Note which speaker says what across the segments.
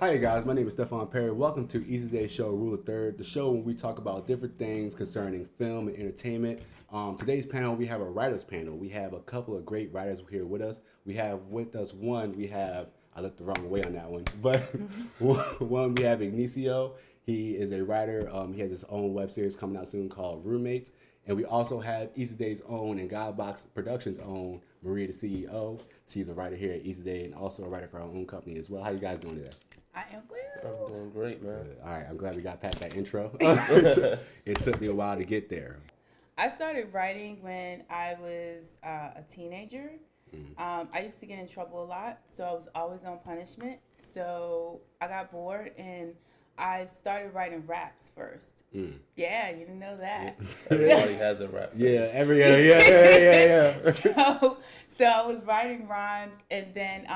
Speaker 1: Hi guys, my name is Stefan Perry. Welcome to Eaze Show Rule of Third, the show when we talk about different things concerning film and entertainment. Today's panel, we have a writers panel. We have a couple of great writers here with us. We have with us I looked the wrong way on that one, but one we have Ignacio. He is a writer. He has his own web series coming out soon called Roommates. And we also have Eaze Day's own and Godbox Productions' own Maria, the CEO. She's a writer here at Eaze Day and also a writer for her own company as well. How you guys doing today?
Speaker 2: I am well.
Speaker 3: I'm doing great, man.
Speaker 1: All right, I'm glad we got past that intro. It took me a while to get there.
Speaker 2: I started writing when I was a teenager. I used to get in trouble a lot, so I was always on punishment. So I got bored and I started writing raps first. Yeah, you didn't know that.
Speaker 3: Everybody has a rap.
Speaker 1: Yeah, yeah.
Speaker 2: So I was writing rhymes, and then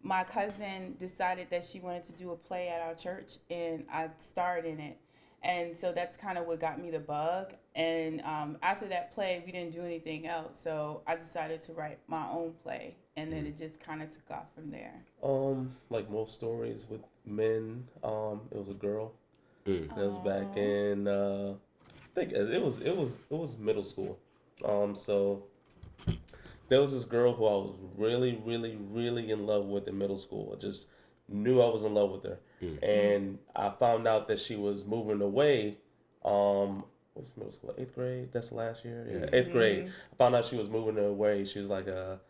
Speaker 2: my cousin decided that she wanted to do a play at our church, and I starred in it. And so that's kind of what got me the bug. And after that play, we didn't do anything else. So I decided to write my own play, and then it just kind of took off from there.
Speaker 3: Like most stories with men, it was a girl. It was back in I think it was middle school. So there was this girl who I was really, really, really in love with in middle school. I just knew I was in love with her. And I found out that she was moving away. What's middle school? 8th grade? That's last year? Yeah, 8th grade. I found out she was moving away. She was like an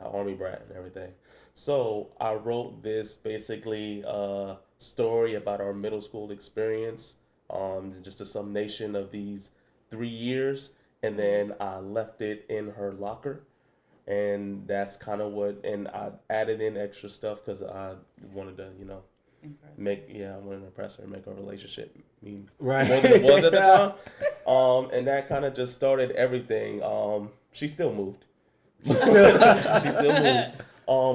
Speaker 3: army brat and everything. So I wrote this basically story about our middle school experience, just a summation of these 3 years, and then I left it in her locker. And that's kind of and I added in extra stuff because I wanted to, I wanted to impress her and make our relationship mean more than it was at the time. And that kind of just started everything. She still moved. She still moved.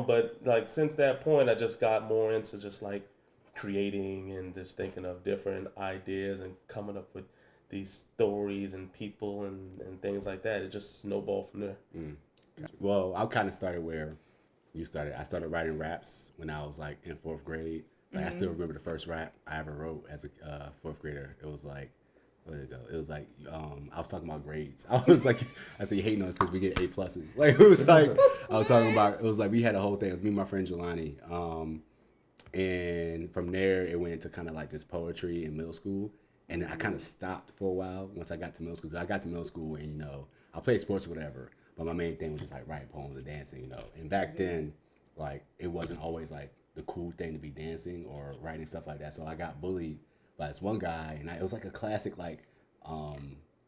Speaker 3: But like since that point, I just got more into just like creating and just thinking of different ideas and coming up with these stories and people and things like that. It just snowballed from there.
Speaker 1: Well, I kind of started where you started. I started writing raps when I was like in 4th grade. Like I still remember the first rap I ever wrote as a 4th grader. It was like, where did it go? It was like I was talking about grades. I said you hating on us because we get A pluses. Like it was like I was talking about. It was like we had a whole thing. It was me and my friend Jelani. And from there it went into kind of like this poetry in middle school. And I kind of stopped for a while once I got to middle school. I got to middle school and I played sports or whatever. But my main thing was just like writing poems and dancing, And back then, like it wasn't always like the cool thing to be dancing or writing stuff like that. So I got bullied by this one guy, and it was like a classic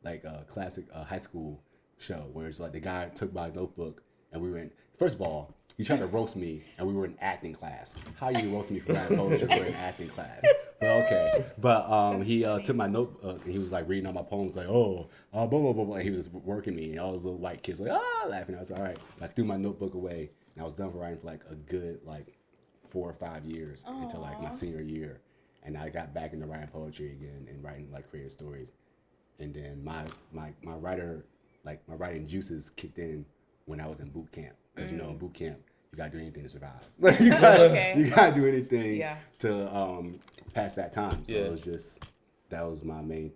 Speaker 1: high school show where it's like the guy took my notebook and we went. First of all, he tried to roast me, and we were in acting class. How you roast me for writing poetry? We're in acting class. But okay. But he took my notebook and he was like reading all my poems, like blah blah blah blah. And he was working me, and all those little white kids like laughing. I was all right. So I threw my notebook away, and I was done for writing for like a good 4 or 5 years until like my senior year, and I got back into writing poetry again and writing like creative stories, and then my writing juices kicked in when I was in boot camp. Because in boot camp you gotta do anything to survive. Like you gotta do anything to pass that time. So it was just that was my main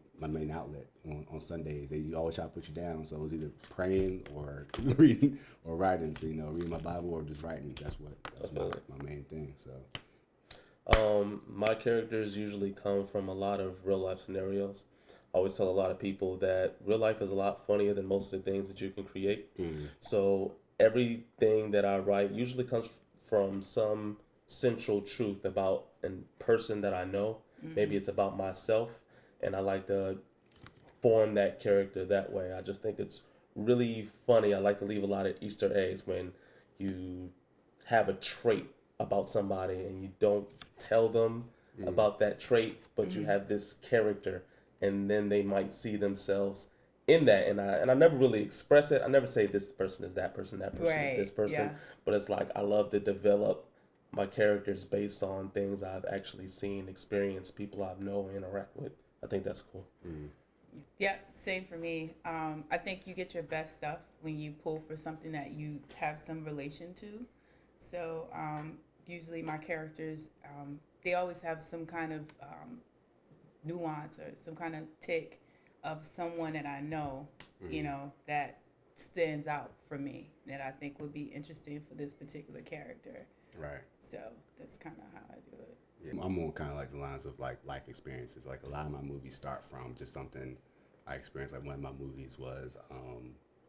Speaker 1: outlet on Sundays. They always try to put you down. So it was either praying or reading or writing. So reading my Bible or just writing. That's my main thing. So
Speaker 3: my characters usually come from a lot of real life scenarios. I always tell a lot of people that real life is a lot funnier than most of the things that you can create. So everything that I write usually comes from some central truth about a person that I know. Maybe it's about myself, and I like to form that character that way. I just think it's really funny. I like to leave a lot of Easter eggs when you have a trait about somebody and you don't tell them about that trait, but you have this character, and then they might see themselves in that, and I never really express it. I never say this person is that person is this person, but it's like I love to develop my characters based on things I've actually seen, experienced, people I know, interact with. I think that's cool.
Speaker 2: Yeah, same for me. I think you get your best stuff when you pull for something that you have some relation to. So usually my characters, they always have some kind of nuance or some kind of tick of someone that I know, you know, that stands out for me that I think would be interesting for this particular character.
Speaker 1: Right.
Speaker 2: So that's kind of how I do it.
Speaker 1: Yeah, I'm on kind of like the lines of like life experiences. Like a lot of my movies start from just something I experienced. Like one of my movies was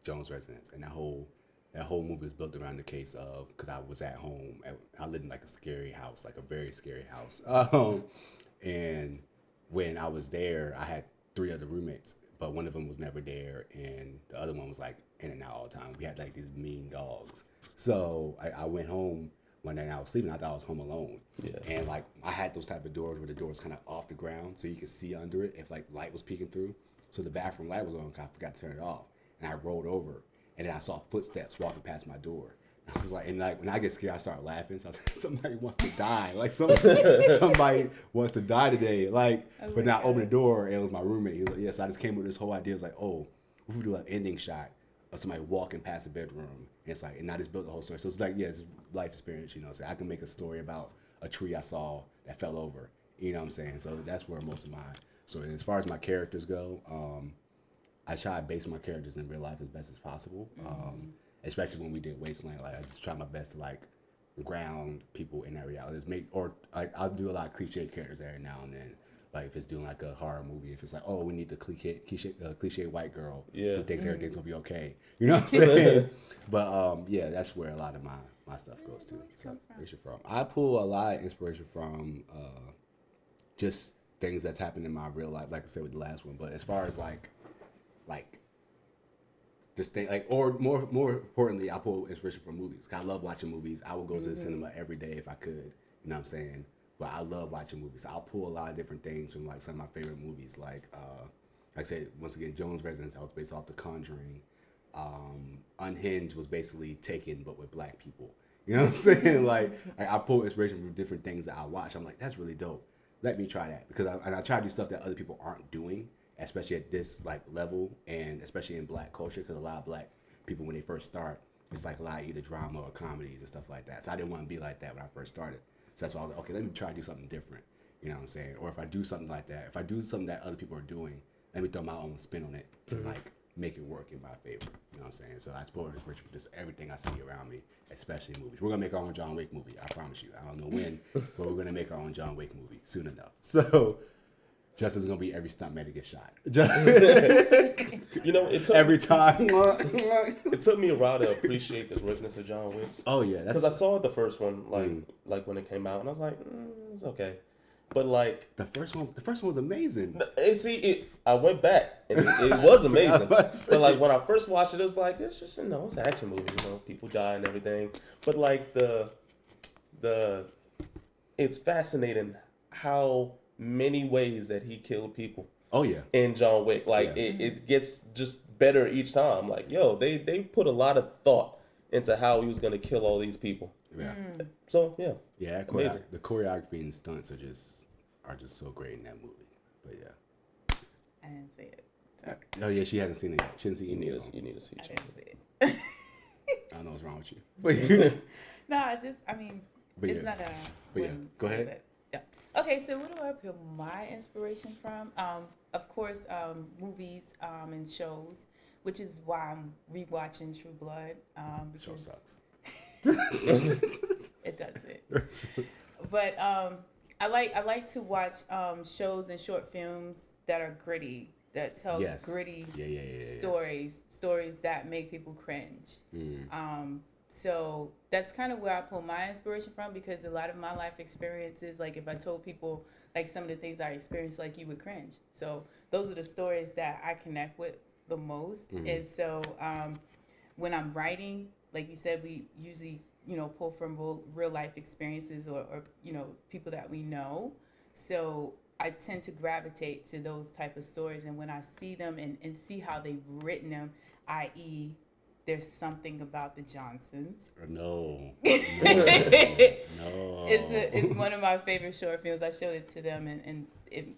Speaker 1: Jones Residence, and that whole movie was built around the case of, because I was at home. I lived in like a scary house, like a very scary house. And when I was there, I had 3 other roommates, but one of them was never there, and the other one was like in and out all the time. We had like these mean dogs. So I went home one night and I was sleeping. I thought I was home alone. Yeah. And like I had those type of doors where the door was kind of off the ground, so you could see under it if like light was peeking through. So the bathroom light was on. I forgot to turn it off, and I rolled over, and then I saw footsteps walking past my door. I was like, and like when I get scared, I start laughing. So I was like, somebody wants to die. Like somebody wants to die today. Like, but then I opened the door and it was my roommate. He was like, yes. I just came with this whole idea. It was like, oh, if we do an ending shot of somebody walking past the bedroom, and it's like, and I just built the whole story. So it's like, yeah, it's life experience. You know, so I can make a story about a tree I saw that fell over. You know what I'm saying? So that's where most of my story. As far as my characters go, I try to base my characters in real life as best as possible. Especially when we did Wasteland, like I just try my best to like ground people in that reality. I'll do a lot of cliche characters every now and then. Like if it's doing like a horror movie, if it's like, oh, we need the cliche white girl who thinks everything's gonna be okay. You know what I'm saying? But yeah, that's where a lot of my stuff goes to. So, I pull a lot of inspiration from just things that's happened in my real life, like I said with the last one. But as far as like just think like, or more importantly, I pull inspiration from movies. I love watching movies. I would go to the cinema every day if I could. You know what I'm saying? But I love watching movies. I'll pull a lot of different things from like some of my favorite movies. Like I said, once again, Jones Residence, that was based off The Conjuring. Unhinged was basically Taken, but with black people. You know what I'm saying? Like I pull inspiration from different things that I watch. I'm like, that's really dope. Let me try that, because I try to do stuff that other people aren't doing, especially at this like level, and especially in black culture, because a lot of black people, when they first start, it's like a lot of either drama or comedies and stuff like that. So I didn't want to be like that when I first started. So that's why I was like, okay, let me try to do something different. You know what I'm saying? Or if I do something like that, if I do something that other people are doing, let me throw my own spin on it to like make it work in my favor. You know what I'm saying? So I support inspiration for just everything I see around me, especially in movies. We're gonna make our own John Wick movie. I promise you. I don't know when, but we're gonna make our own John Wick movie soon enough. So Justin's gonna be every stuntman to get shot.
Speaker 3: You know, it took
Speaker 1: every time.
Speaker 3: It took me a while to appreciate the greatness of John Wick.
Speaker 1: Oh yeah,
Speaker 3: because I saw the first one like when it came out, and I was like, it's okay. But like
Speaker 1: the first one was amazing.
Speaker 3: I went back and it was amazing. But like when I first watched it, it was like it's just it's an action movie. You know, people die and everything. But like it's fascinating how many ways that he killed people.
Speaker 1: Oh yeah.
Speaker 3: In John Wick, like it gets just better each time. Like they put a lot of thought into how he was gonna kill all these people.
Speaker 1: Yeah.
Speaker 3: So yeah.
Speaker 1: Yeah, amazing. The choreography and stunts are just so great in that movie. But yeah.
Speaker 2: I didn't see it. Sorry.
Speaker 1: Oh yeah, she hasn't seen it yet. She hasn't seen it.
Speaker 3: You need to see it.
Speaker 2: I didn't see it.
Speaker 1: I don't know what's wrong with you. But
Speaker 2: no, it's not a.
Speaker 1: But yeah, go ahead.
Speaker 2: Yeah. Okay, so where do I pull my inspiration from? Of course, movies and shows, which is why I'm rewatching True Blood.
Speaker 1: The show sucks.
Speaker 2: It doesn't. But I like to watch shows and short films that are gritty, that tell gritty stories that make people cringe. So that's kind of where I pull my inspiration from, because a lot of my life experiences, like if I told people like some of the things I experienced, like you would cringe. So those are the stories that I connect with the most. And so when I'm writing, like you said, we usually, pull from real life experiences or people that we know. So I tend to gravitate to those type of stories. And when I see them and see how they've written them, i.e., there's something about the Johnsons.
Speaker 1: No.
Speaker 2: It's one of my favorite short films. I showed it to them, and it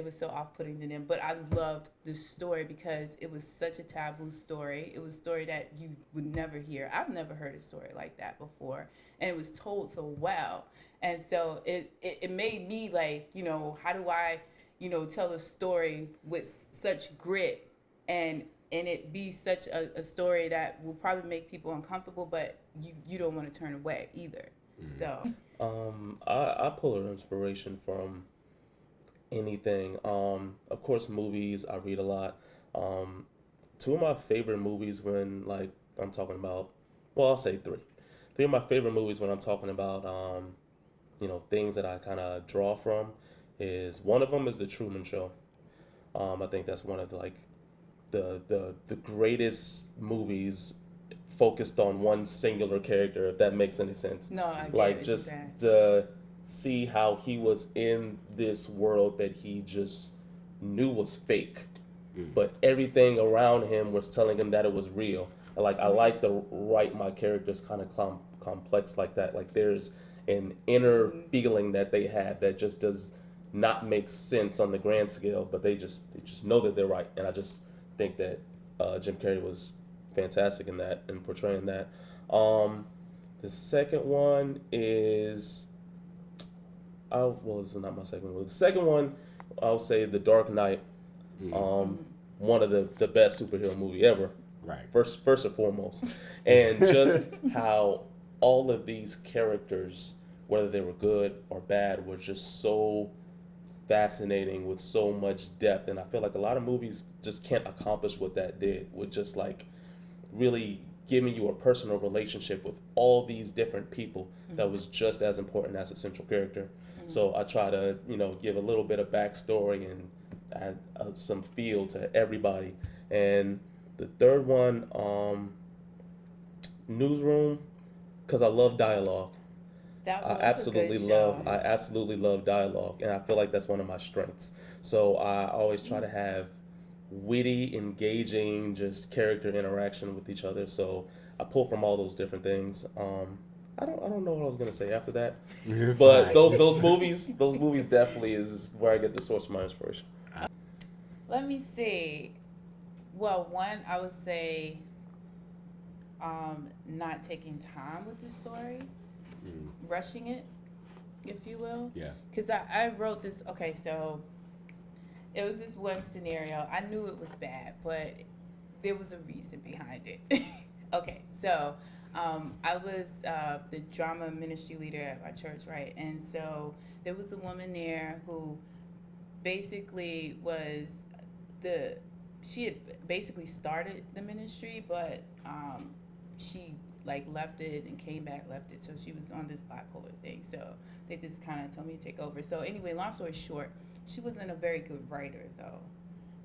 Speaker 2: it was so off-putting to them. But I loved the story because it was such a taboo story. It was a story that you would never hear. I've never heard a story like that before, and it was told so well. And so it made me like, how do I, tell a story with such grit and it be such a story that will probably make people uncomfortable, but you don't want to turn away either. So
Speaker 3: I pull an inspiration from anything. Of course, movies. I read a lot. Two of my favorite movies when like I'm talking about, well, I'll say three. Three of my favorite movies when I'm talking about, things that I kind of draw from is one of them is The Truman Show. I think that's one of the greatest movies focused on one singular character, if that makes any sense.
Speaker 2: no, I get
Speaker 3: Like
Speaker 2: what
Speaker 3: just
Speaker 2: you're saying.
Speaker 3: to see how he was in this world that he just knew was fake, but everything around him was telling him that it was real. And like I like to write my characters kind of complex like that. Like there's an inner feeling that they have that just does not make sense on the grand scale, but they just know that they're right. And I just think that Jim Carrey was fantastic in that and portraying that. The second one is, well, it's not my second one. The second one, I'll say The Dark Knight. One of the best superhero movie ever.
Speaker 1: Right.
Speaker 3: First and foremost, and just how all of these characters, whether they were good or bad, were just so fascinating with so much depth. And I feel like a lot of movies just can't accomplish what that did, with just like really giving you a personal relationship with all these different people that was just as important as a central character. So I try to, give a little bit of backstory and add some feel to everybody. And the third one, Newsroom, because I love dialogue.
Speaker 2: That
Speaker 3: I
Speaker 2: was
Speaker 3: absolutely
Speaker 2: a good show.
Speaker 3: I absolutely love dialogue, and I feel like that's one of my strengths. So I always try to have witty, engaging, just character interaction with each other. So I pull from all those different things. I don't know what I was gonna say after that, but those movies definitely is where I get the source of my inspiration.
Speaker 2: Let me see. Well, one, I would say not taking time with the story, rushing it, if you will.
Speaker 1: Yeah.
Speaker 2: Because I wrote this, okay, so it was this one scenario. I knew it was bad, but there was a reason behind it. Okay, so I was the drama ministry leader at my church, right? And so there was a woman there who basically was she had basically started the ministry, but she like left it and came back, left it. So she was on this bipolar thing. So they just kind of told me to take over. So anyway, long story short, she wasn't a very good writer though.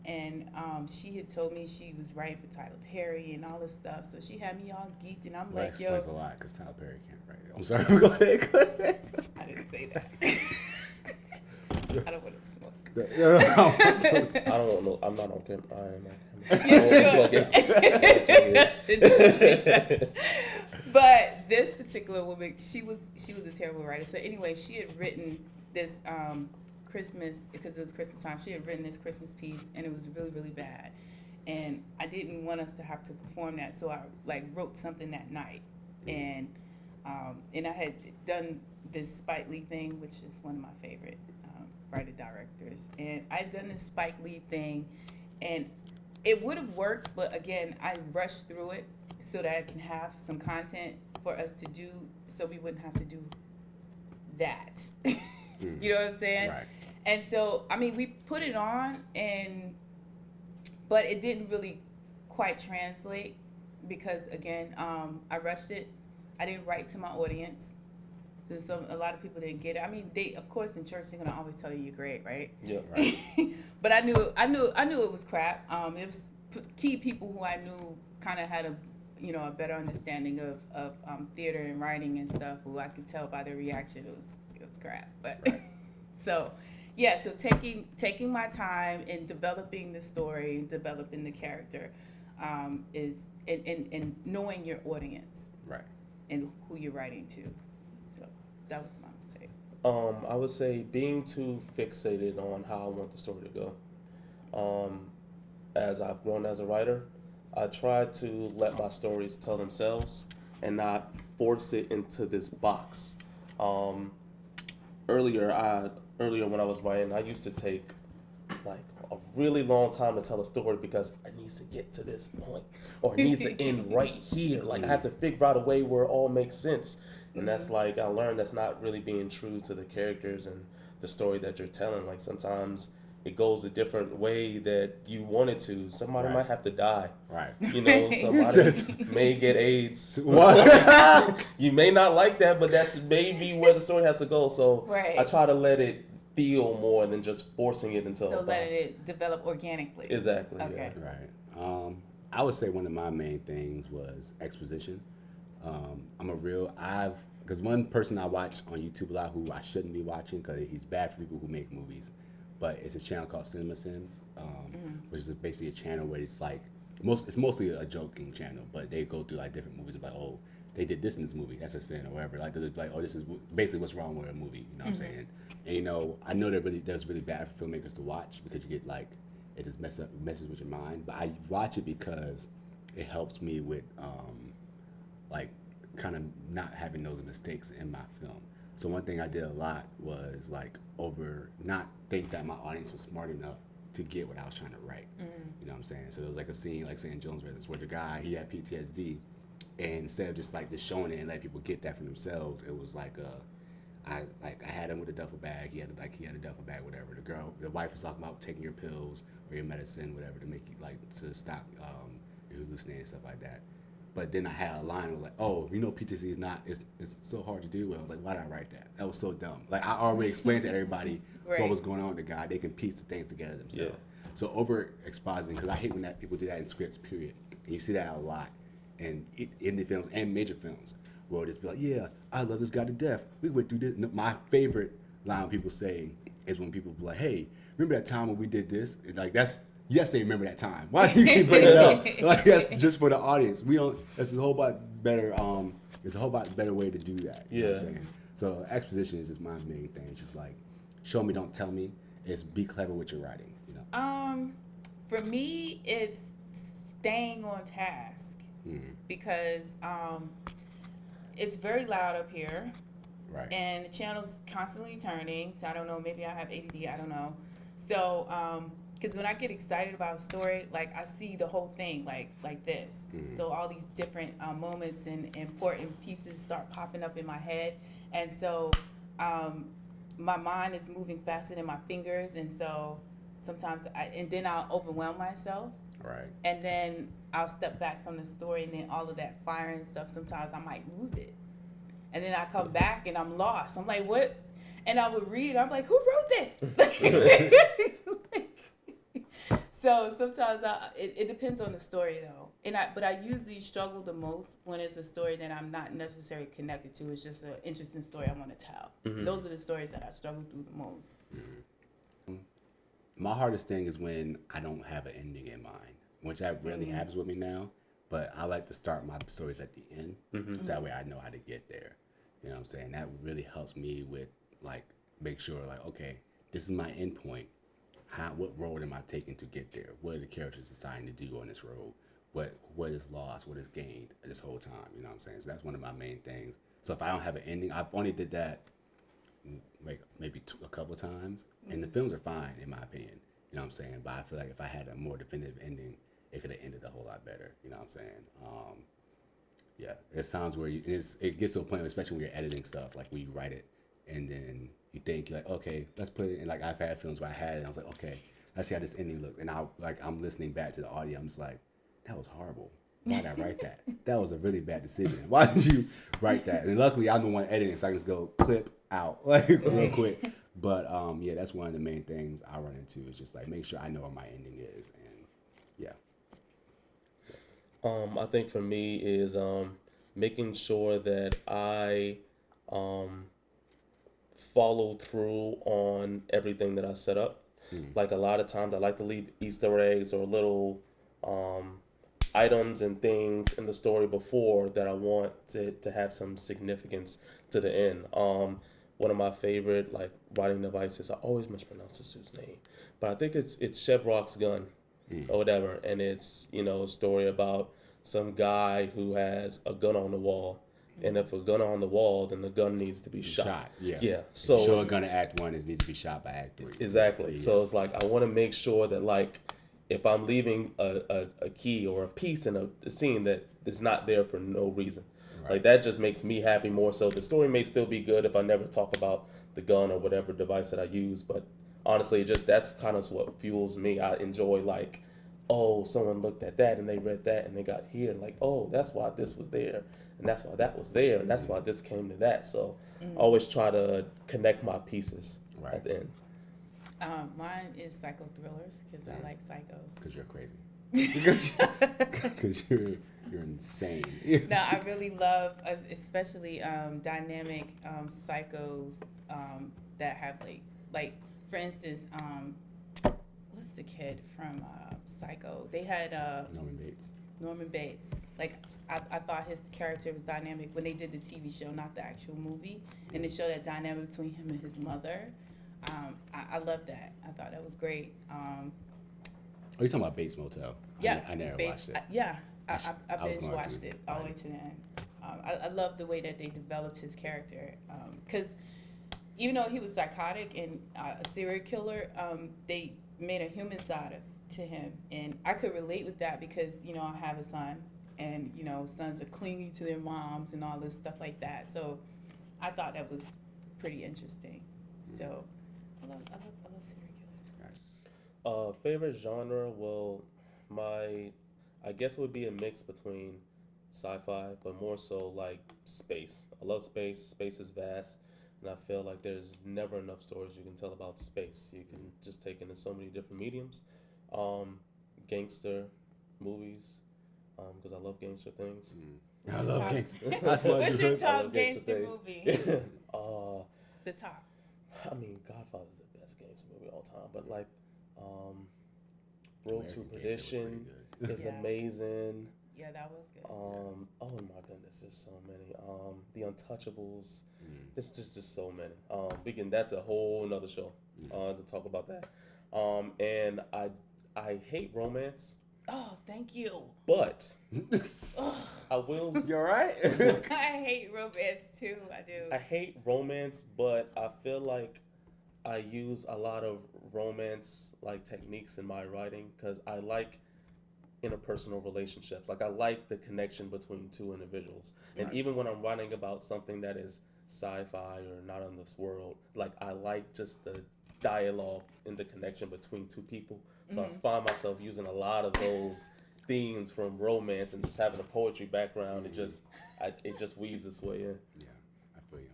Speaker 2: And she had told me she was writing for Tyler Perry and all this stuff. So she had me all geeked, and I'm
Speaker 1: Well,
Speaker 2: like,
Speaker 1: that
Speaker 2: yo.
Speaker 1: explains a lot because Tyler Perry can't write. I'm sorry. Go ahead. Go ahead.
Speaker 2: I didn't say that. I don't want to smoke.
Speaker 3: I don't want no. I'm not on camera. I am on camera.
Speaker 2: You should. But this particular woman, she was a terrible writer. So anyway, she had written this Christmas, because it was Christmas time. She had written this Christmas piece, and it was really, really bad. And I didn't want us to have to perform that, so I like wrote something that night, and I had done this Spike Lee thing, which is one of my favorite writer directors, and I'd done this Spike Lee thing, and it would have worked, but again, I rushed through it so that I can have some content for us to do, so we wouldn't have to do that. You know what I'm saying?
Speaker 1: Right.
Speaker 2: And so, I mean, we put it on, but it didn't really quite translate because, again, I rushed it. I didn't write to my audience. So a lot of people didn't get it. I mean, of course, in church, they're gonna always tell you you're great, right?
Speaker 3: Yeah, right.
Speaker 2: But I knew it was crap. It was key people who I knew kind of had a better understanding of theater and writing and stuff, who I could tell by their reaction it was crap. But
Speaker 1: Right.
Speaker 2: so yeah, so taking my time in developing the story, developing the character, is and knowing your audience,
Speaker 1: Right.
Speaker 2: and who you're writing to. So that was my mistake.
Speaker 3: I would say being too fixated on how I want the story to go. As I've grown as a writer, I try to let my stories tell themselves and not force it into this box. Um, earlier when I was writing, I used to take like a really long time to tell a story because it needs to get to this point or it needs to end right here. Like I have to figure out a way where it all makes sense. And that's like I learned that's not really being true to the characters and the story that you're telling. Like sometimes it goes a different way that you want it to. Somebody might have to die.
Speaker 1: Right.
Speaker 3: You know, somebody may get AIDS.
Speaker 1: What?
Speaker 3: You may not like that, but that's maybe where the story has to go. So
Speaker 2: Right.
Speaker 3: I try to let it feel more than just forcing it into a
Speaker 2: So
Speaker 3: box.
Speaker 2: letting it develop organically.
Speaker 3: Exactly.
Speaker 2: Okay.
Speaker 3: Yeah.
Speaker 1: Right. I would say one of my main things was exposition. Because one person I watch on YouTube a lot who I shouldn't be watching because he's bad for people who make movies, but it's a channel called Cinema Sins, which is basically a channel where it's like, it's mostly a joking channel, but they go through like different movies about, oh, they did this in this movie, that's a sin or whatever. Like, they're like, oh, this is basically what's wrong with a movie, you know what I'm saying? And I know that's really bad for filmmakers to watch because you get like, it just messes with your mind. But I watch it because it helps me with like kind of not having those mistakes in my film. So one thing I did a lot was like not think that my audience was smart enough to get what I was trying to write. You know what I'm saying? So there was like a scene like saying Jones Brothers where the guy, he had PTSD, and instead of just showing it and let people get that for themselves, it was like I had him with a duffel bag. He had a duffel bag, whatever. The wife was talking about taking your pills or your medicine, whatever, to make you to stop your hallucinating and stuff like that. But then I had a line. I was like, oh, PTSD is not. It's so hard to do. And I was like, why did I write that? That was so dumb. Like I already explained to everybody what was going on with the guy. They can piece the things together themselves. Yeah. So over expositing, because I hate when people do that in scripts. Period. And you see that a lot in indie films and major films. Where it'll just be like, yeah, I love this guy to death. We went through this. My favorite line people say is when people be like, hey, remember that time when we did this? And like yes, they remember that time. Why do you keep bringing it up? Like that's just for the audience. That's a whole lot better. It's a whole lot better way to do that. You know what I'm saying? So exposition is just my main thing. It's just like, show me, don't tell me. It's be clever with your writing.
Speaker 2: For me, it's staying on task because it's very loud up here.
Speaker 1: Right.
Speaker 2: And the channel's constantly turning. So I don't know, maybe I have ADD, I don't know. So, because when I get excited about a story, like I see the whole thing like this. So all these different moments and important pieces start popping up in my head. And so my mind is moving faster than my fingers. And so sometimes then I'll overwhelm myself.
Speaker 1: Right.
Speaker 2: And then I'll step back from the story, and then all of that fire and stuff, sometimes I might lose it. And then I come back and I'm lost. I'm like, what? And I would read it. I'm like, who wrote this? So sometimes it depends on the story though. But I usually struggle the most when it's a story that I'm not necessarily connected to. It's just an interesting story I want to tell. Those are the stories that I struggle through the most.
Speaker 1: My hardest thing is when I don't have an ending in mind, which that rarely happens with me now. But I like to start my stories at the end, so that way I know how to get there. You know what I'm saying? That really helps me with make sure okay, this is my end point. What road am I taking to get there? What are the characters deciding to do on this road? What is lost? What is gained this whole time? You know what I'm saying? So that's one of my main things. So if I don't have an ending, I've only did that maybe a couple of times, and the films are fine in my opinion. You know what I'm saying? But I feel like if I had a more definitive ending, it could have ended a whole lot better. You know what I'm saying? Yeah, it sounds where it gets to a point, especially when you're editing stuff, like when you write it, and then you think you're like, okay, let's put it in. Like I've had films where I had it, and I was like, okay, let's see how this ending looks, and I'm listening back to the audio, I'm just like, that was horrible. Why did I write that? That was a really bad decision. Why did you write that? And luckily, I'm the one editing, so I can just go clip out real quick. But yeah, that's one of the main things I run into is just make sure I know what my ending is, and yeah.
Speaker 3: I think for me is making sure that I follow through on everything that I set up. Like a lot of times I like to leave Easter eggs or little items and things in the story before that I want to have some significance to the end. one of my favorite like writing devices. I always mispronounce this dude's name, but I think it's Chevrock's gun or whatever, and it's a story about some guy who has a gun on the wall, and if a gun on the wall, then the gun needs to be shot.
Speaker 1: Yeah.
Speaker 3: Yeah.
Speaker 1: So
Speaker 3: So
Speaker 1: show a
Speaker 3: it's-
Speaker 1: gun to Act 1, it needs to be shot by Act 3.
Speaker 3: exactly.
Speaker 1: Yeah.
Speaker 3: So it's like I want to make sure that like if I'm leaving a key or a piece in a scene that is not there for no reason.
Speaker 1: Right.
Speaker 3: Like that just makes me happy more so. The story may still be good if I never talk about the gun or whatever device that I use, but honestly, that's kind of what fuels me. I enjoy like, oh, someone looked at that and they read that and they got here and like, oh, that's why this was there and that's why that was there and that's why this came to that. So I always try to connect my pieces
Speaker 1: Right.
Speaker 3: at the end.
Speaker 2: Mine is psycho thrillers because I like psychos.
Speaker 1: Because you're crazy. Because you're insane.
Speaker 2: No, I really love, especially dynamic psychos that have like for instance, what's the kid from Psycho? They had Norman Bates. Like I thought his character was dynamic when they did the TV show, not the actual movie, and it showed that dynamic between him and his mother. I love that. I thought that was great.
Speaker 1: Oh, you're talking about Bates Motel?
Speaker 2: Yeah,
Speaker 1: I never
Speaker 2: Bates,
Speaker 1: watched it.
Speaker 2: I
Speaker 1: was
Speaker 2: binge
Speaker 1: going
Speaker 2: watched
Speaker 1: to.
Speaker 2: it all the way to the end. I love the way that they developed his character because even though he was psychotic and a serial killer, they made a human side to him, and I could relate with that because I have a son, and sons are clingy to their moms and all this stuff like that. So I thought that was pretty interesting. So I love serial killers.
Speaker 3: Favorite genre? Well, I guess it would be a mix between sci-fi, but more so like space. I love space. Space is vast, and I feel like there's never enough stories you can tell about space. You can just take it in so many different mediums. Gangster movies, because I love gangster things.
Speaker 1: I love gangster.
Speaker 2: What's your
Speaker 3: I
Speaker 2: top
Speaker 3: love
Speaker 2: gangster
Speaker 3: things.
Speaker 2: movie? The top.
Speaker 3: I mean, Godfather's the best gangster movie of all time, but like, Road to
Speaker 1: American Gangster was
Speaker 3: Perdition
Speaker 1: pretty good.
Speaker 3: is
Speaker 2: Yeah.
Speaker 3: amazing.
Speaker 2: Yeah, that was good.
Speaker 3: Oh my goodness, there's so many. The Untouchables. There's just so many. That's a whole nother show to talk about that. And I hate romance,
Speaker 2: Oh, thank you.
Speaker 3: but I will.
Speaker 1: You all right?
Speaker 2: I hate romance too. I do.
Speaker 3: I hate romance, but I feel like I use a lot of romance like techniques in my writing because I like interpersonal relationships. Like I like the connection between two individuals. And
Speaker 1: Right.
Speaker 3: even when I'm writing about something that is sci-fi or not in this world, like I like just the dialogue and the connection between two people. So I find myself using a lot of those themes from romance and just having a poetry background. It just weaves its way in.
Speaker 1: Yeah, I feel you.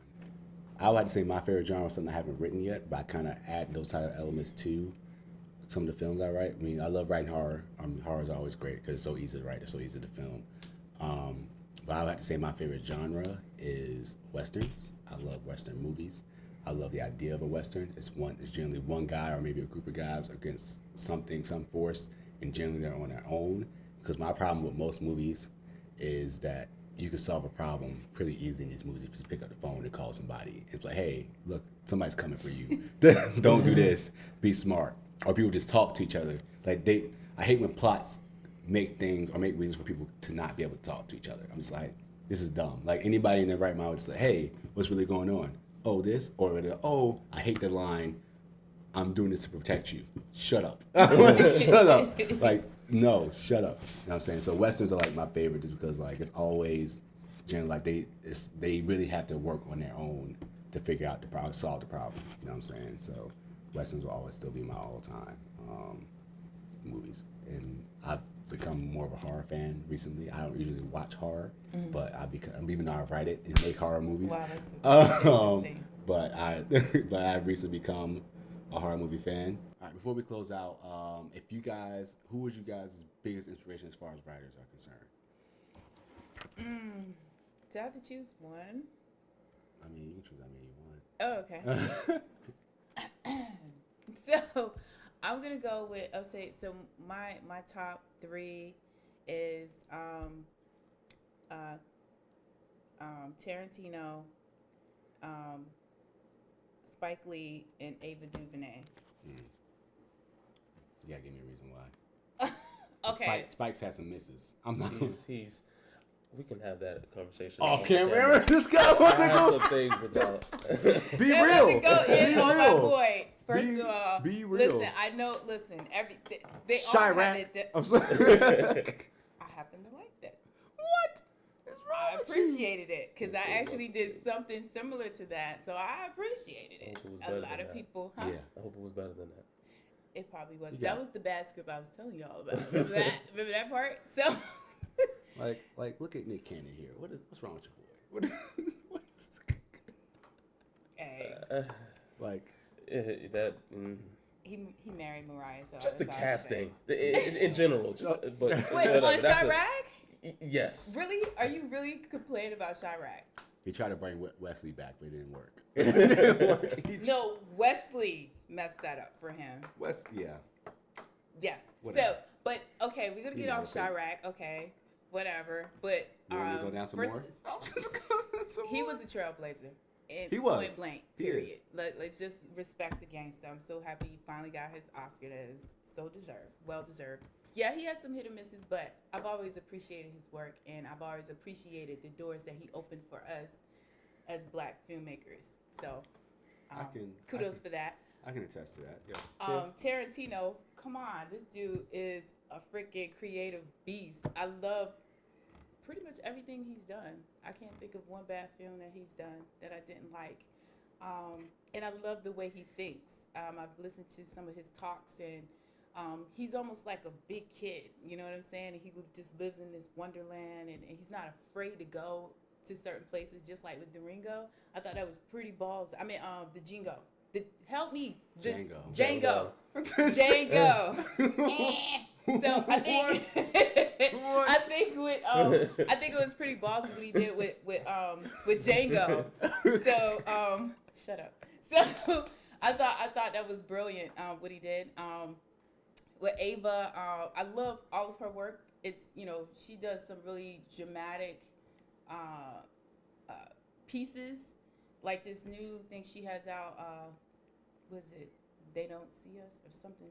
Speaker 1: I would have to say my favorite genre is something I haven't written yet, but I kind of add those type of elements to some of the films I write. I mean, I love writing horror. Horror is always great because it's so easy to write, it's so easy to film. But I would have to say my favorite genre is westerns. I love western movies. I love the idea of a western. It's generally one guy or maybe a group of guys against something, some force, and generally they're on their own. Because my problem with most movies is that you can solve a problem pretty easily in these movies if you pick up the phone and call somebody. It's like, hey, look, somebody's coming for you. Don't do this. Be smart. Or people just talk to each other. I hate when plots make things or make reasons for people to not be able to talk to each other. I'm just like, this is dumb. Like anybody in their right mind would just say, hey, what's really going on? Oh, this, or oh, I hate the line, I'm doing this to protect you. Shut up. Shut up. Like, no, shut up. You know what I'm saying? So westerns are like my favorite just because like it's always generally like they really have to work on their own to figure out the problem, solve the problem. You know what I'm saying? So westerns will always still be my all-time movies. And I've become more of a horror fan recently. I don't usually watch horror, but even though I write it and make horror movies.
Speaker 2: Wow, that's interesting.
Speaker 1: But I've recently become a horror movie fan. All right, before we close out, who was you guys' biggest inspiration as far as writers are concerned?
Speaker 2: Do I have to choose one?
Speaker 1: I mean, you can choose. I mean, you want.
Speaker 2: Oh, okay. So I'm gonna go with. I'll say so. My top three is Tarantino, Spike Lee and Ava DuVernay.
Speaker 1: You gotta give me a reason why.
Speaker 2: Okay.
Speaker 1: Spike's had some misses. I'm not.
Speaker 3: He's. We can have that conversation.
Speaker 1: Oh, can't remember this guy wants to
Speaker 3: I have
Speaker 1: go.
Speaker 3: some things about.
Speaker 1: Be
Speaker 2: Let
Speaker 1: real.
Speaker 2: me go in
Speaker 1: Be
Speaker 2: on my
Speaker 1: real.
Speaker 2: boy. First
Speaker 1: Be-
Speaker 2: of all,
Speaker 1: be real.
Speaker 2: listen. I know. Listen, they all
Speaker 1: Chirac.
Speaker 2: have it.
Speaker 1: I'm sorry.
Speaker 2: I happen to like that.
Speaker 1: What is
Speaker 2: I
Speaker 1: wrong with you?
Speaker 2: appreciated it because I actually did something similar to that, so I appreciated it.
Speaker 3: I hope it was
Speaker 2: A
Speaker 3: better
Speaker 2: lot
Speaker 3: than
Speaker 2: of
Speaker 3: that.
Speaker 2: people, huh?
Speaker 1: Yeah.
Speaker 3: I hope it was better than that.
Speaker 2: It probably was.
Speaker 1: You
Speaker 2: That
Speaker 1: got-
Speaker 2: was the bad script I was telling y'all about. Remember that? Remember that part? So.
Speaker 1: Like, look at Nick Cannon here. What's wrong with your boy? What is
Speaker 2: Hey,
Speaker 1: like?
Speaker 3: That.
Speaker 2: he married Mariah, so
Speaker 3: Just the
Speaker 2: that's all I can say.
Speaker 3: casting, in general. Just, but
Speaker 2: Wait,
Speaker 3: whatever,
Speaker 2: on
Speaker 3: that's a-
Speaker 2: Chirac?
Speaker 3: Yes.
Speaker 2: Really? Are you really complaining about Chirac?
Speaker 1: He tried to bring Wesley back, but it didn't work. It didn't work.
Speaker 2: No, Wesley messed that up for him.
Speaker 1: Yeah.
Speaker 2: Yes.
Speaker 1: Whatever.
Speaker 2: So, but okay, we're gonna
Speaker 1: You
Speaker 2: get
Speaker 1: know
Speaker 2: off
Speaker 1: the thing.
Speaker 2: Chirac. Okay, whatever. But
Speaker 1: You want me to go down some
Speaker 2: first-
Speaker 1: more?
Speaker 2: He was a trailblazer. And
Speaker 1: He was.
Speaker 2: Point blank.
Speaker 1: He
Speaker 2: Period.
Speaker 1: is.
Speaker 2: Let's just respect the gangster. I'm so happy he finally got his Oscar. That is so deserved. Well deserved. Yeah, he has some hit or misses, but I've always appreciated his work, and I've always appreciated the doors that he opened for us as Black filmmakers. So, kudos for that.
Speaker 1: I can attest to that. Yeah.
Speaker 2: Tarantino, come on, this dude is a freaking creative beast. I love pretty much everything he's done. I can't think of one bad film that he's done that I didn't like. And I love the way he thinks. I've listened to some of his talks, and he's almost like a big kid. You know what I'm saying? And he just lives in this wonderland, and he's not afraid to go to certain places, just like with Durango. I thought that was pretty balls. I mean, the Django. Help me. Django. So I think I think it was pretty ballsy what he did with Django. So shut up. So I thought that was brilliant what he did. With Ava, I love all of her work. It's, she does some really dramatic pieces, like this new thing she has out. Was it They Don't See Us or something?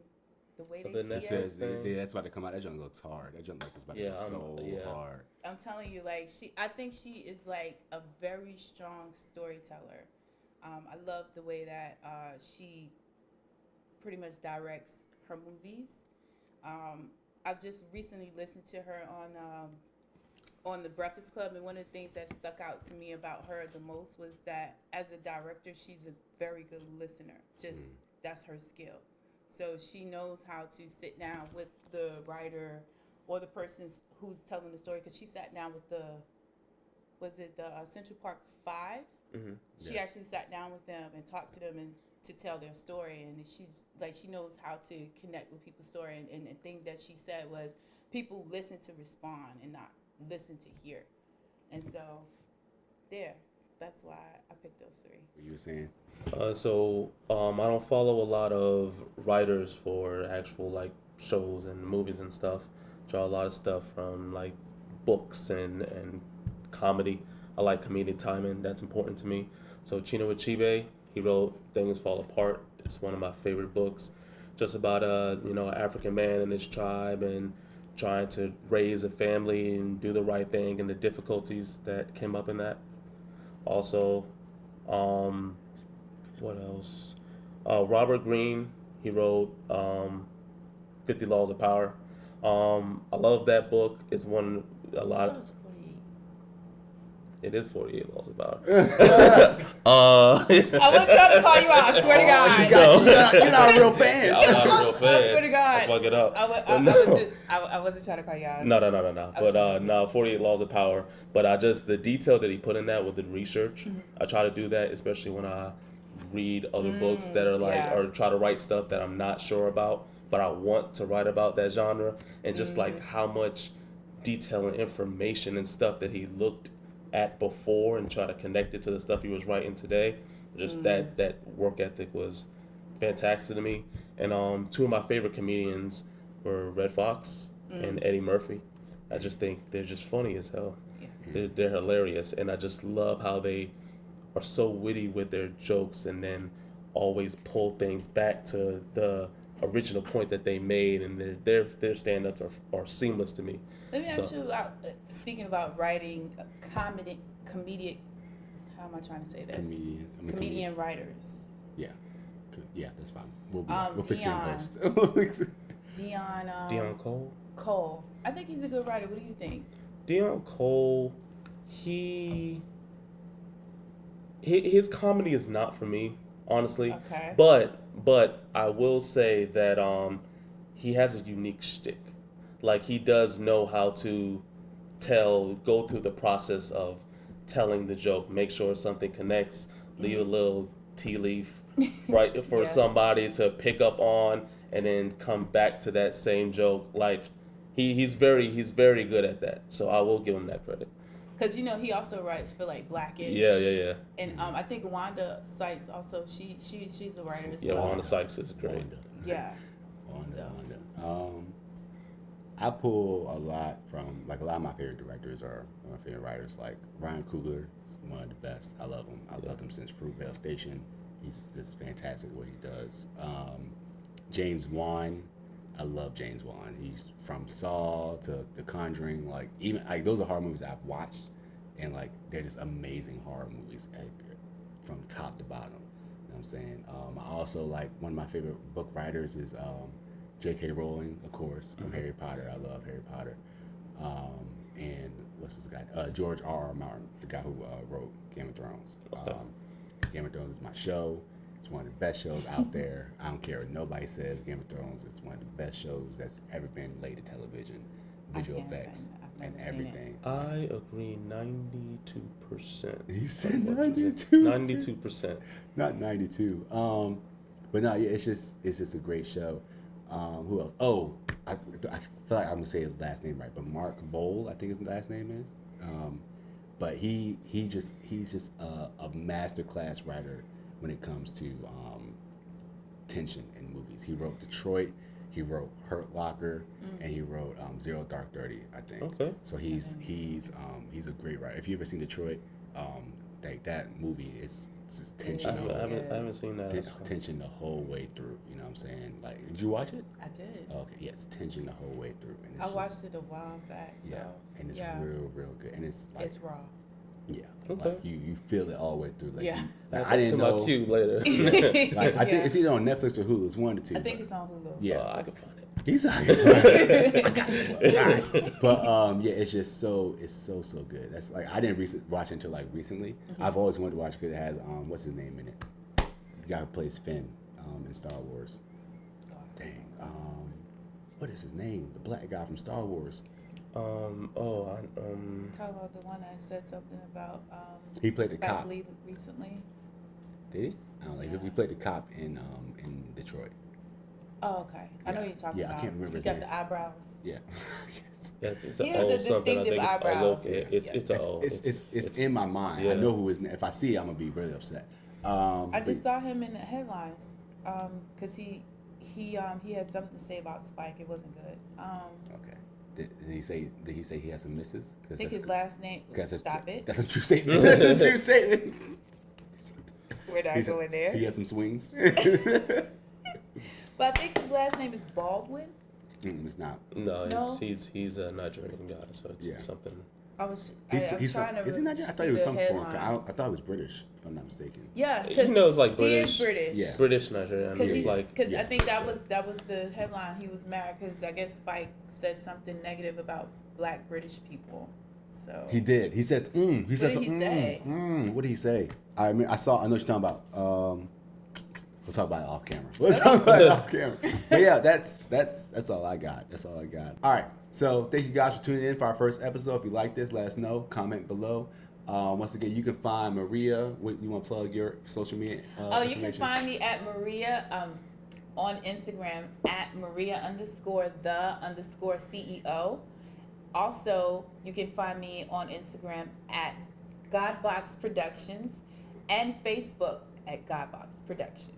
Speaker 2: The Way They
Speaker 3: The
Speaker 2: See Us.
Speaker 1: That's about to come out. That junk looks hard. That junk is about to be so hard.
Speaker 2: I'm telling you, I think she is like a very strong storyteller. I love the way that she pretty much directs her movies. I've just recently listened to her on the Breakfast Club, and one of the things that stuck out to me about her the most was that as a director, she's a very good listener. That's her skill. So she knows how to sit down with the writer or the person who's telling the story, because she sat down with the Central Park 5?
Speaker 3: Mm-hmm.
Speaker 2: She actually sat down with them and talked to them and to tell their story, and she knows how to connect with people's story, and the thing that she said was people listen to respond and not listen to hear. And so that's why I picked those three.
Speaker 1: What you were saying?
Speaker 3: I don't follow a lot of writers for actual shows and movies and stuff. Draw a lot of stuff from books and comedy. I like comedic timing. That's important to me. So Chinua Achebe, he wrote Things Fall Apart. It's one of my favorite books. Just about an African man and his tribe and trying to raise a family and do the right thing and the difficulties that came up in that. Also, what else? Robert Greene, he wrote 50 Laws of Power. I love that book. It's It is 48 Laws of Power.
Speaker 2: I wasn't trying to call you out. I swear to God.
Speaker 1: You're not a real fan.
Speaker 3: I'm not a real fan.
Speaker 2: I swear to God.
Speaker 3: I'll fuck it up.
Speaker 2: I wasn't trying to call you out.
Speaker 3: No. But 48 Laws of Power. But the detail that he put in that with the research, I try to do that, especially when I read other books that are or try to write stuff that I'm not sure about, but I want to write about that genre, and just how much detail and information and stuff that he looked at before and try to connect it to the stuff he was writing today. Just that work ethic was fantastic to me. And two of my favorite comedians were Red Fox and Eddie Murphy. I just think they're just funny as hell. Yeah. They're hilarious, and I just love how they are so witty with their jokes, and then always pull things back to the original point that they made, and their stand-ups are seamless to me.
Speaker 2: Let me ask you about speaking about writing comedic. How am I trying to say this? Comedian writers.
Speaker 1: Yeah, that's fine. We'll fix it in
Speaker 2: Dion.
Speaker 1: post.
Speaker 3: Dion Cole.
Speaker 2: Cole. I think he's a good writer. What do you think?
Speaker 3: Dion Cole, his comedy is not for me, honestly.
Speaker 2: Okay.
Speaker 3: But I will say that he has a unique shtick. Like, he does know how to go through the process of telling the joke, make sure something connects, leave a little tea leaf, right, for somebody to pick up on, and then come back to that same joke. Like, he's very good at that. So I will give him that credit.
Speaker 2: Because, he also writes for, like, Blackish.
Speaker 3: Yeah.
Speaker 2: And I think Wanda Sykes also, she's a writer as well.
Speaker 3: Yeah, Wanda Sykes is great.
Speaker 2: Yeah.
Speaker 1: Wanda. I pull a lot from, like, a lot of my favorite directors are my favorite writers. Like, Ryan Coogler is one of the best. I love him. I've loved him since Fruitvale Station. He's just fantastic what he does. James Wan. I love James Wan. He's from Saw to The Conjuring. Like, even like those are horror movies I've watched, and like they're just amazing horror movies from top to bottom. You know what I'm saying? I also like one of my favorite book writers is J.K. Rowling, of course, from Harry Potter. I love Harry Potter. And what's this guy? George R.R. Martin, the guy who wrote Game of Thrones. Game of Thrones is my show. It's one of the best shows out there. I don't care what nobody says. Game of Thrones is one of the best shows that's ever been laid to television. Visual effects and everything.
Speaker 3: I agree 92%.
Speaker 1: You said 92?
Speaker 3: 92%.
Speaker 1: Not 92. But no, yeah, it's just a great show. Who else? Oh, I feel like I'm gonna say his last name right, but Mark Bowl, I think his last name is. But he's just a masterclass writer when it comes to tension in movies. He wrote Detroit, he wrote Hurt Locker, and he wrote Zero Dark 30, I think.
Speaker 3: Okay.
Speaker 1: So he's a great writer. If you ever seen Detroit, that movie is just tension.
Speaker 3: I haven't seen that.
Speaker 1: Tension the whole way through. You know what I'm saying? Like, did you watch it?
Speaker 2: I did.
Speaker 1: Okay, yes, tension the whole way through. And
Speaker 2: I watched it a while back.
Speaker 1: Yeah,
Speaker 2: though.
Speaker 1: and it's real good. And it's like,
Speaker 2: it's raw.
Speaker 1: Yeah,
Speaker 3: okay.
Speaker 1: Like you feel it all the way through. Like,
Speaker 2: yeah,
Speaker 1: I didn't know.
Speaker 3: My cue later.
Speaker 1: Like, I think it's either on Netflix or Hulu. It's one of the two.
Speaker 2: I think it's on Hulu.
Speaker 1: Yeah,
Speaker 3: I can find it.
Speaker 1: He's I got it. But yeah, it's just so good. That's like I didn't watch it until like recently. I've always wanted to watch because it has what's his name in it? The guy who plays Finn in Star Wars. Dang, what is his name? The black guy from Star Wars.
Speaker 2: Talk about the one that said something about
Speaker 1: he played the
Speaker 2: Spike
Speaker 1: cop
Speaker 2: Lee recently.
Speaker 1: Did he? I don't know. Yeah. He played the cop in Detroit.
Speaker 2: Oh, okay. I know you're talking about.
Speaker 1: I can't remember.
Speaker 2: He got the eyebrows.
Speaker 1: Yeah.
Speaker 3: Yes. It's
Speaker 2: he has a distinctive eyebrows.
Speaker 3: It's
Speaker 1: in my mind.
Speaker 3: Yeah.
Speaker 1: I know who is. If I see it, I'm gonna be really upset.
Speaker 2: I just saw him in the headlines because he had something to say about Spike. It wasn't good.
Speaker 1: Okay. Did he say he has some misses?
Speaker 2: I think his last name. Stop it.
Speaker 1: That's a true statement. That's a true statement.
Speaker 2: We're not going there.
Speaker 1: He has some swings.
Speaker 2: But I think his last name is Baldwin.
Speaker 1: It's not.
Speaker 3: No, he's a Nigerian guy, so it's something.
Speaker 2: I'm trying to.
Speaker 1: Is he Nigerian? I thought he was some foreign. I thought he was British, if I'm not mistaken.
Speaker 2: Yeah,
Speaker 3: he knows like British.
Speaker 2: He is British.
Speaker 1: Yeah.
Speaker 3: British Nigerian.
Speaker 2: Because I think that was the headline. He was mad because I guess Spike said something negative about Black British people. So
Speaker 1: he did. He says, He says,
Speaker 2: what did he say?
Speaker 1: What did he say? I know what you're talking about. We'll talk about it off camera. But yeah, that's all I got. All right. So thank you guys for tuning in for our first episode. If you like this, let us know. Comment below. Once again, you can find Maria. You want to plug your social media?
Speaker 2: You can find me at Maria on Instagram at Maria_the_CEO. Also, you can find me on Instagram at Godbox Productions and Facebook at Godbox Productions.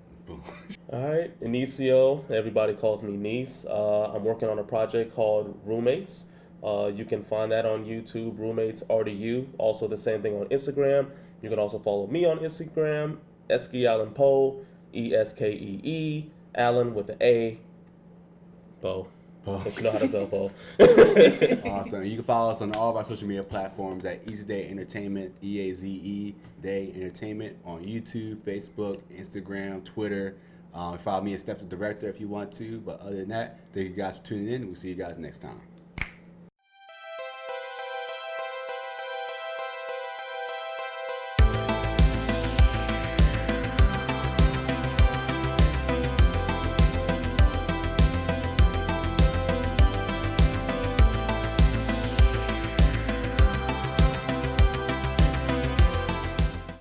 Speaker 3: All right, Inicio. Everybody calls me Niece. I'm working on a project called Roommates. You can find that on YouTube, Roommates RDU. Also the same thing on Instagram. You can also follow me on Instagram, Eski Allen Poe. Eskee, Allen with the A, Bo.
Speaker 1: Bo.
Speaker 3: But you know how to spell Bo.
Speaker 1: Awesome. You can follow us on all of our social media platforms at Eaze Day Entertainment, EAZE Day Entertainment, on YouTube, Facebook, Instagram, Twitter. Follow me as Steps the Director if you want to. But other than that, thank you guys for tuning in. We'll see you guys next time.